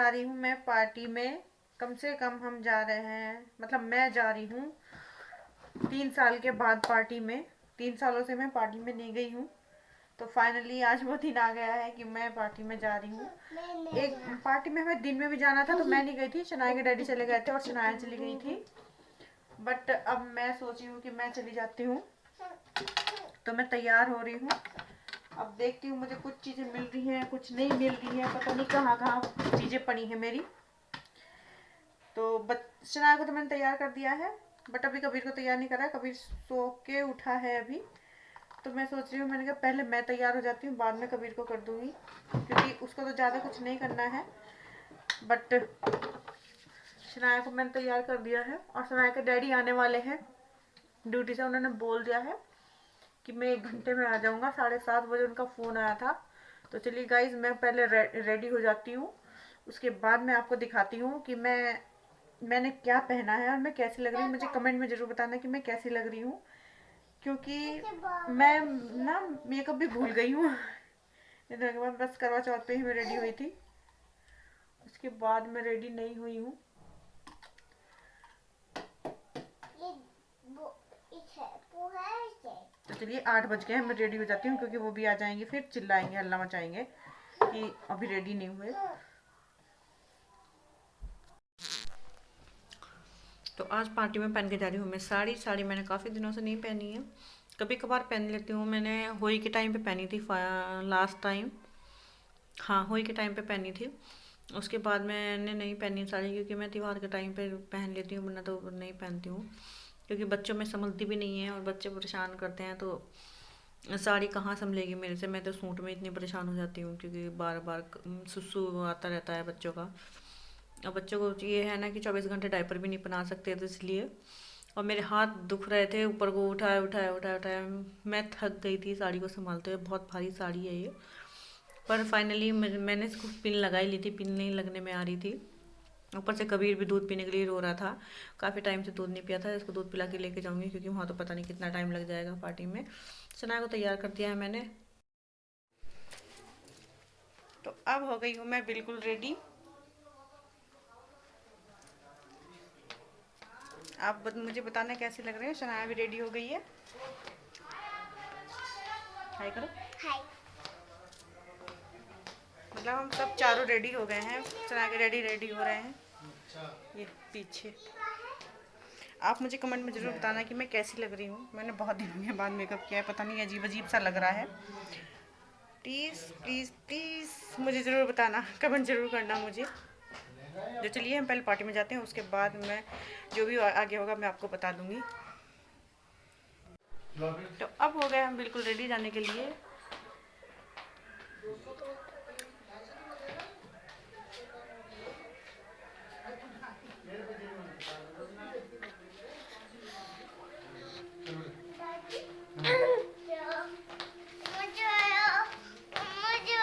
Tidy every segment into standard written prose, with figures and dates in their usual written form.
जा रही हूँ मैं पार्टी में। कम से कम हम जा रहे हैं, मतलब मैं जा रही हूँ 3 साल के बाद पार्टी में। 3 सालों से मैं पार्टी में नहीं गई हूँ, तो फाइनली आज वो दिन आ गया है कि मैं पार्टी में जा रही हूँ। एक पार्टी में हमें दिन में भी जाना था, तो मैं नहीं गई थी, शनाया के डैडी चले गए थे और शनाया चली गई थी। बट अब मैं सोची हूँ कि मैं चली जाती हूँ, तो मैं तैयार हो रही हूँ। अब देखती हूँ, मुझे कुछ चीज़ें मिल रही हैं, कुछ नहीं मिल रही हैं, पता नहीं कहाँ कहाँ चीज़ें पड़ी हैं मेरी। तो शनाया को तो मैंने तैयार कर दिया है, बट अभी कबीर को तैयार नहीं करा है। कबीर सो के उठा है अभी, तो मैं सोच रही हूँ, मैंने कहा पहले मैं तैयार हो जाती हूँ, बाद में कबीर को कर दूँगी, क्योंकि उसको तो ज़्यादा कुछ नहीं करना है। बट शनाया को मैंने तैयार कर दिया है, और शनाया के डैडी आने वाले हैं ड्यूटी से। उन्होंने बोल दिया है कि मैं 1 घंटे में आ जाऊँगा। 7:30 बजे उनका फ़ोन आया था। तो चलिए गाइज, मैं पहले रेडी हो जाती हूँ, उसके बाद मैं आपको दिखाती हूँ कि मैंने क्या पहना है और मैं कैसी लग रही हूँ। मुझे कमेंट में ज़रूर बताना कि मैं कैसी लग रही हूँ, क्योंकि मैं ना मेकअप भी भूल गई हूँ। बस करवा चौथ पे ही मैं रेडी हुई थी, उसके बाद मैं रेडी नहीं हुई हूँ। तो चलिए 8 बज गए हैं, मैं रेडी हो जाती हूँ, क्योंकि वो भी आ जाएंगे, फिर चिल्लाएंगे, हल्ला मचाएंगे कि अभी रेडी नहीं हुए। तो आज पार्टी में पहन के जा रही हूँ मैं साड़ी मैंने काफ़ी दिनों से नहीं पहनी है। कभी कभार पहन लेती हूँ। मैंने होली के टाइम पे पहनी थी लास्ट टाइम, हाँ होली के टाइम पे पहनी थी। उसके बाद मैंने नहीं पहनी साड़ी, क्योंकि मैं त्यौहार के टाइम पे पहन लेती हूँ, वरना तो नहीं पहनती हूँ, क्योंकि बच्चों में संभलती भी नहीं है और बच्चे परेशान करते हैं। तो साड़ी कहाँ संभलेगी मेरे से। मैं तो सूट में इतनी परेशान हो जाती हूँ, क्योंकि बार बार सुसु आता रहता है बच्चों का। और बच्चों को ये है ना कि 24 घंटे डायपर भी नहीं पहना सकते, तो इसलिए। और मेरे हाथ दुख रहे थे, ऊपर को उठाया उठाया उठाया उठाया मैं थक गई थी साड़ी को संभालते हुए। बहुत भारी साड़ी है ये, पर फाइनली मैंने इसको पिन लगा ही ली थी, पिन नहीं लगने में आ रही थी। ऊपर से कबीर भी दूध पीने के लिए रो रहा था, काफ़ी टाइम से दूध नहीं पिया था। इसको दूध पिला के लेके जाऊंगी, क्योंकि वहाँ तो पता नहीं कितना टाइम लग जाएगा पार्टी में। सना को तैयार कर दिया है मैंने, तो अब हो गई हूँ मैं बिल्कुल रेडी। आप मुझे बताना कैसे लग रहे हैं। शनाया भी रेडी हो गई है, हाय करो, हाय। मतलब हम सब चारों रेडी हो गए हैं, शनाया के रेडी हो रहे हैं ये पीछे। आप मुझे कमेंट में ज़रूर बताना कि मैं कैसी लग रही हूँ। मैंने बहुत दिनों के बाद मेकअप किया है, पता नहीं अजीब अजीब सा लग रहा है। प्लीज़ प्लीज़ प्लीज़ मुझे ज़रूर बताना, कमेंट ज़रूर करना मुझे। तो चलिए हम पहले पार्टी में जाते हैं, उसके बाद मैं जो भी आगे होगा मैं आपको बता दूँगी। तो अब हो गए हम बिल्कुल रेडी जाने के लिए।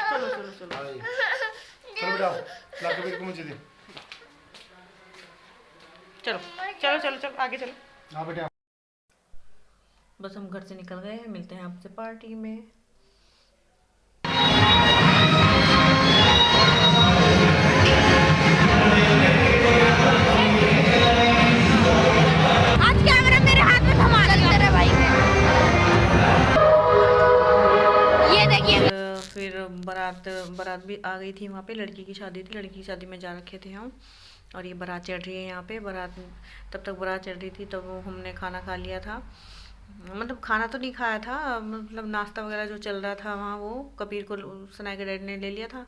चलो चलो चलो चलो बेटा, ला कबीर को मुझे दे। चलो चलो चलो चलो आगे चलो। हाँ बेटा। बस हम घर से निकल गए हैं, मिलते हैं आपसे पार्टी में। आज कैमरा मेरे हाथ में थमा तेरे भाई ये देखिए। फिर बारात भी आ गई थी। वहाँ पे लड़की की शादी थी, लड़की की शादी में जा रखे थे हम। और ये बारात चढ़ रही है यहाँ पे। बारात तब तक बारात चढ़ रही थी, तब हमने खाना खा लिया था। मतलब खाना तो नहीं खाया था, मतलब नाश्ता वगैरह जो चल रहा था वहाँ, वो कबीर को सनाया के डैडी ने ले लिया था।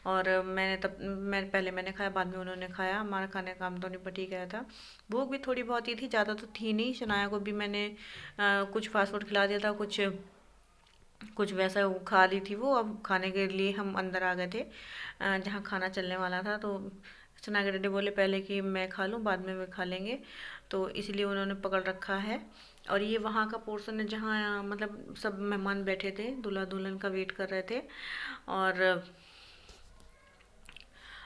और मैंने खाया, बाद में उन्होंने खाया। हमारा खाने का काम तो निपट ही गया था। भूख भी थोड़ी बहुत ही थी, ज़्यादा तो थी नहीं। शनाया को भी मैंने कुछ फास्ट फूड खिला दिया था, कुछ वैसा वो खा ली थी वो। अब खाने के लिए हम अंदर आ गए थे, जहाँ खाना चलने वाला था। तो सना के डैडी बोले पहले कि मैं खा लूँ, बाद में वे खा लेंगे, तो इसलिए उन्होंने पकड़ रखा है। और ये वहाँ का पोर्शन है, जहाँ मतलब सब मेहमान बैठे थे, दूल्हा दुल्हन का वेट कर रहे थे। और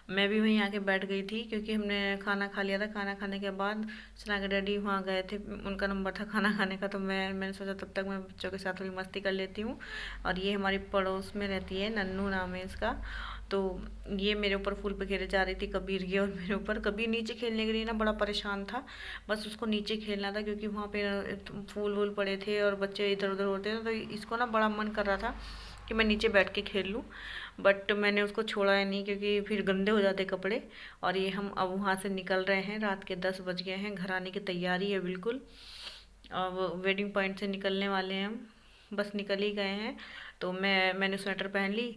मैं भी वहीं आके बैठ गई थी क्योंकि हमने खाना खा लिया था। खाना खाने के बाद सना के डैडी वहाँ गए थे, उनका नंबर था खाना खाने का, तो मैंने सोचा तब तक मैं बच्चों के साथ थोड़ी मस्ती कर लेती हूँ। और ये हमारी पड़ोस में रहती है, नन्नू नाम है इसका। तो ये मेरे ऊपर फूल पे खेले जा रही थी, कबीर के और मेरे ऊपर। कबीर नीचे खेलने के लिए ना बड़ा परेशान था, बस उसको नीचे खेलना था क्योंकि वहाँ पे फूल वूल पड़े थे और बच्चे इधर उधर होते थे, तो इसको ना बड़ा मन कर रहा था कि मैं नीचे बैठ के खेल लूँ। बट मैंने उसको छोड़ा है नहीं क्योंकि फिर गंदे हो जाते कपड़े। और ये हम अब वहाँ से निकल रहे हैं, रात के 10 बज गए हैं, घर आने की तैयारी है बिल्कुल। अब वेडिंग पॉइंट से निकलने वाले हैं हम, बस निकल ही गए हैं। तो मैंने स्वेटर पहन ली,